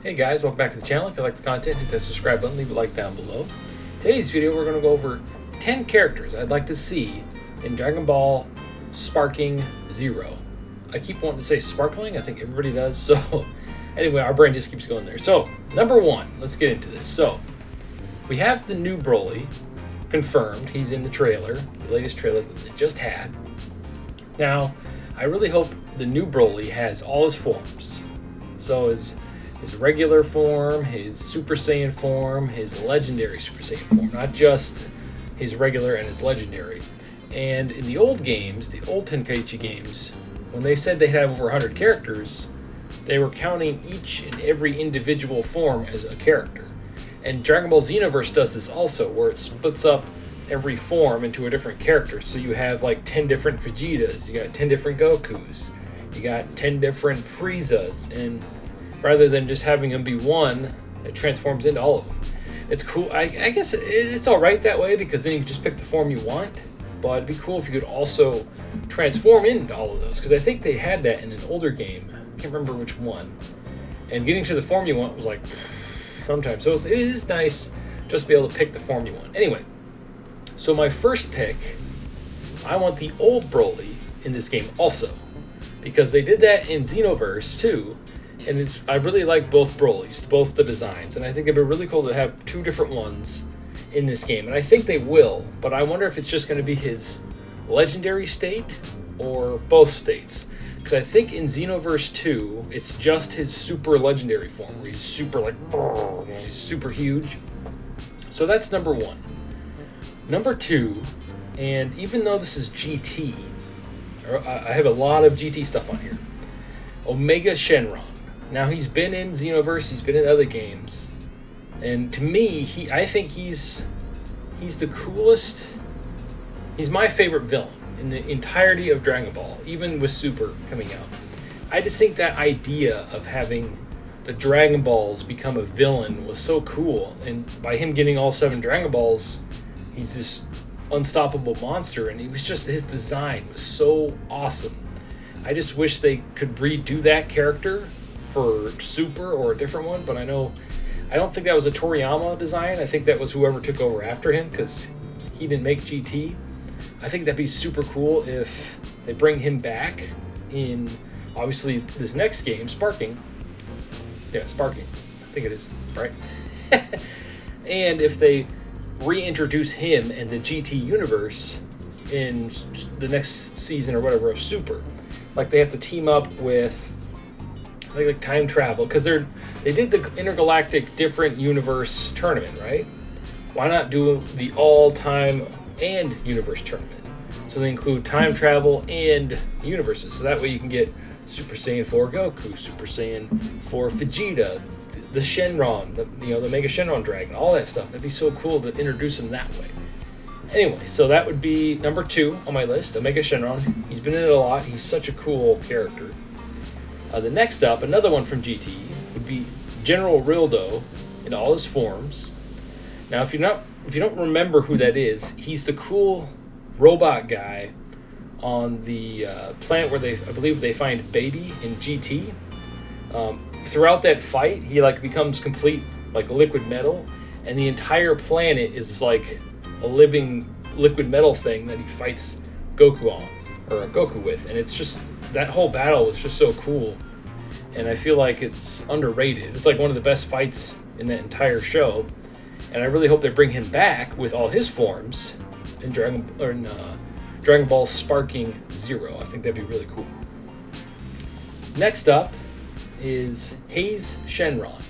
Hey guys, welcome back to the channel. If you like the content, hit that subscribe button, leave a like down below. Today's video, we're going to go over 10 characters I'd like to see in Dragon Ball Sparking Zero. I keep wanting to say sparkling, I think everybody does, so anyway, our brain just keeps going there. So, number one, let's get into this. So, we have the new Broly confirmed. He's in the trailer, the latest trailer that they just had. Now, I really hope the new Broly has all his forms. So his regular form, his Super Saiyan form, his legendary Super Saiyan form, not just his regular and his legendary. And in the old games, the old Tenkaichi games, when they said they had over 100 characters, they were counting each and every individual form as a character. And Dragon Ball Xenoverse does this also, where it splits up every form into a different character. So you have like 10 different Vegetas, you got 10 different Gokus, you got 10 different Friezas, and rather than just having them be one, it transforms into all of them. It's cool. I guess it's all right that way, because then you can just pick the form you want, but it'd be cool if you could also transform into all of those, because I think they had that in an older game. I can't remember which one. And getting to the form you want was like sometimes. So it is nice just to be able to pick the form you want. Anyway, so my first pick, I want the old Broly in this game also, because they did that in Xenoverse too. And I really like both Brolys, both the designs, and I think it'd be really cool to have two different ones in this game. And I think they will, but I wonder if it's just going to be his legendary state or both states. Because I think in Xenoverse 2, it's just his super legendary form, where he's super he's super huge. So that's number one. Number two, and even though this is GT, I have a lot of GT stuff on here, Omega Shenron. Now, he's been in Xenoverse, he's been in other games, and to me, I think he's the coolest. He's my favorite villain in the entirety of Dragon Ball, even with Super coming out. I just think that idea of having the Dragon Balls become a villain was so cool, and by him getting all 7 Dragon Balls, he's this unstoppable monster, and his design was so awesome. I just wish they could redo that character for Super or a different one, but I don't think that was a Toriyama design. I think that was whoever took over after him, because he didn't make GT. I think that'd be super cool if they bring him back in, obviously, this next game, Sparking. Yeah, Sparking. I think it is, right? And if they reintroduce him and the GT universe in the next season or whatever of Super. Like they have to team up with like time travel, because they did the intergalactic different universe tournament, right? Why not do the all-time and universe tournament? So they include time travel and universes, so that way you can get Super Saiyan 4 Goku, Super Saiyan 4 Vegeta, the Shenron, the Mega Shenron Dragon, all that stuff. That'd be so cool to introduce them that way. Anyway, so that would be number 2 on my list, Omega Shenron. He's been in it a lot. He's such a cool character. The next up, another one from GT, would be General Rildo in all his forms. Now, if you don't remember who that is, he's the cool robot guy on the planet where I believe they find Baby in GT. Throughout that fight, he becomes complete liquid metal, and the entire planet is like a living liquid metal thing that he fights Goku with, and it's just, that whole battle was just so cool, and I feel like it's underrated. It's like one of the best fights in that entire show, and I really hope they bring him back with all his forms in Dragon Ball Sparking Zero. I think that'd be really cool. Next up is Haze Shenron.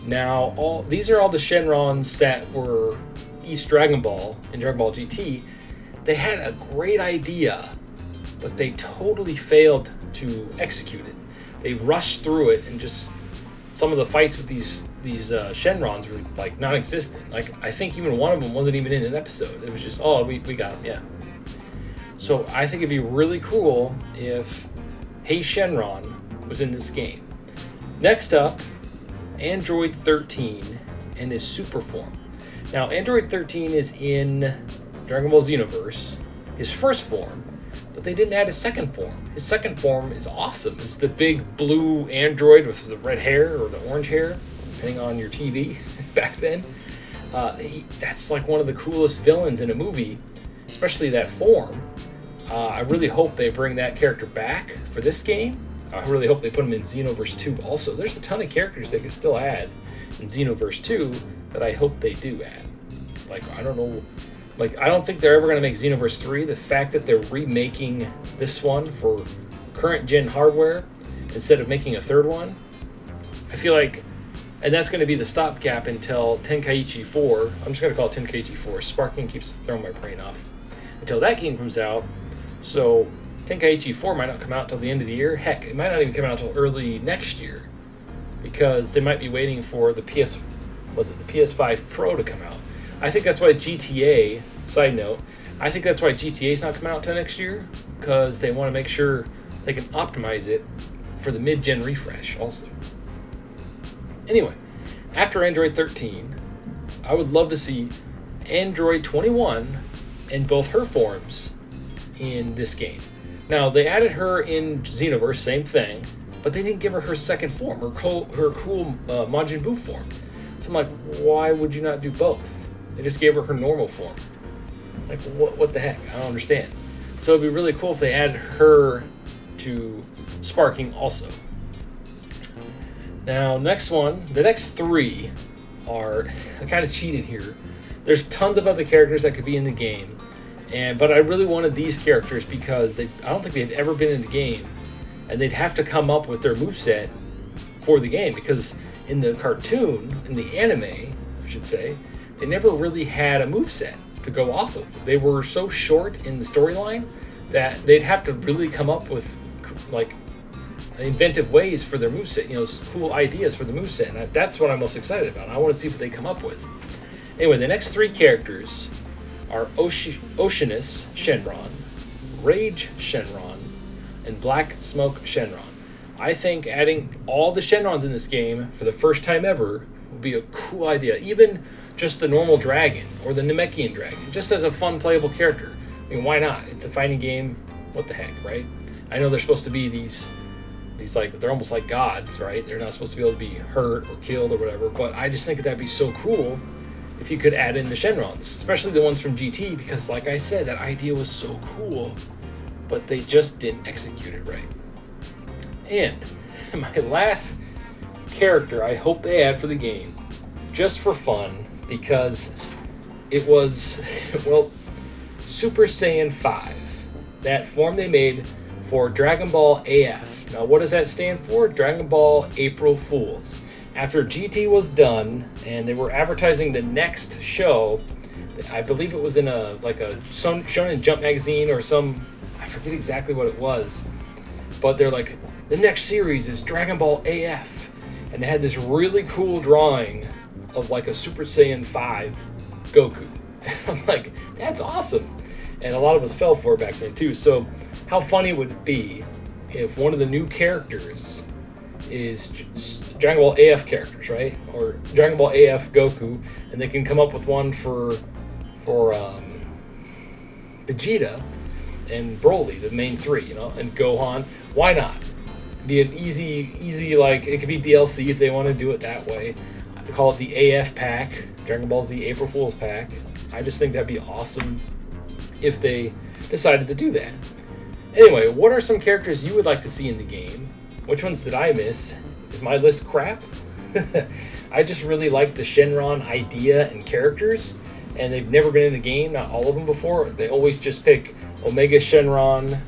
Now, these are all the Shenrons that were East Dragon Ball in Dragon Ball GT. They had a great idea, but they totally failed to execute it. They rushed through it, and just some of the fights with these Shenrons were non-existent. I think even one of them wasn't even in an episode. It was just, we got them, yeah. So I think it'd be really cool if Haze Shenron was in this game. Next up, Android 13 and his super form. Now, Android 13 is in Dragon Ball Xenoverse. His first form but they didn't add his second form. His second form is awesome. It's the big blue android with the red hair or the orange hair, depending on your TV back then. That's like one of the coolest villains in a movie, especially that form. I really hope they bring that character back for this game. I really hope they put him in Xenoverse 2 also. There's a ton of characters they can still add in Xenoverse 2 that I hope they do add. Like, I don't know, like, I don't think they're ever going to make Xenoverse 3. The fact that they're remaking this one for current gen hardware instead of making a third one, I feel like, and that's going to be the stopgap until Tenkaichi 4. I'm just going to call it Tenkaichi 4. Sparking keeps throwing my brain off. Until that game comes out. So Tenkaichi 4 might not come out till the end of the year. Heck, it might not even come out till early next year, because they might be waiting for the PS5 Pro to come out. I think that's why GTA, side note, I think that's why GTA's not coming out till next year, because they want to make sure they can optimize it for the mid-gen refresh also. Anyway, after Android 13, I would love to see Android 21 in both her forms in this game. Now, they added her in Xenoverse, same thing, but they didn't give her second form, her cool Majin Buu form. So I'm like, why would you not do both? They just gave her normal form. Like, what the heck? I don't understand. So it'd be really cool if they add her to Sparking also. Now, the next three are, I kind of cheated here. There's tons of other characters that could be in the game, but I really wanted these characters because I don't think they've ever been in the game, and they'd have to come up with their moveset for the game, because in the cartoon, in the anime, I should say, they never really had a moveset to go off of. They were so short in the storyline that they'd have to really come up with, like, inventive ways for their moveset, cool ideas for the moveset, and that's what I'm most excited about. I want to see what they come up with. Anyway, the next three characters are Oceanus Shenron, Rage Shenron, and Black Smoke Shenron. I think adding all the Shenrons in this game for the first time ever would be a cool idea. Even just the normal dragon or the Namekian dragon, just as a fun playable character. I mean, why not? It's a fighting game. What the heck, right? I know they're supposed to be these like, they're almost like gods, right? They're not supposed to be able to be hurt or killed or whatever, but I just think that'd be so cool if you could add in the Shenrons, especially the ones from GT, because like I said, that idea was so cool, but they just didn't execute it right. And my last character I hope they add for the game, just for fun, because it was, well, Super Saiyan 5, that form they made for Dragon Ball AF. Now, what does that stand for? Dragon Ball April Fools. After GT was done and they were advertising the next show, I believe it was in a Shonen Jump magazine or some, I forget exactly what it was, but they're like, the next series is Dragon Ball AF, and they had this really cool drawing of like a Super Saiyan 5 Goku. And I'm like, that's awesome, and a lot of us fell for it back then too. So how funny would it be if one of the new characters is Dragon Ball AF characters, right? Or Dragon Ball AF Goku, and they can come up with one for Vegeta and Broly, the main three, and Gohan. Why not? Be an easy, like, it could be DLC if they want to do it that way. I call it the AF pack, Dragon Ball Z April Fool's pack. I just think that'd be awesome if they decided to do that. Anyway, what are some characters you would like to see in the game? Which ones did I miss? Is my list crap? I just really like the Shenron idea and characters, and they've never been in the game, not all of them before. They always just pick Omega Shenron,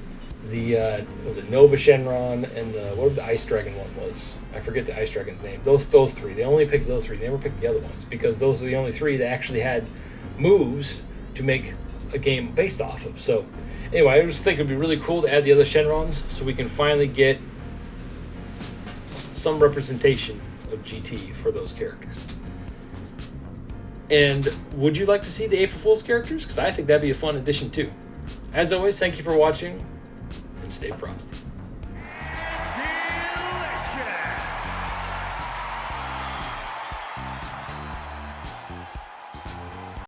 was it Nova Shenron, and what the Ice Dragon one was. I forget the Ice Dragon's name. Those three. They only picked those three. They never picked the other ones, because those are the only three that actually had moves to make a game based off of. So anyway, I just think it'd be really cool to add the other Shenrons so we can finally get some representation of GT for those characters. And would you like to see the April Fool's characters? Because I think that'd be a fun addition too. As always, thank you for watching, and stay frosty.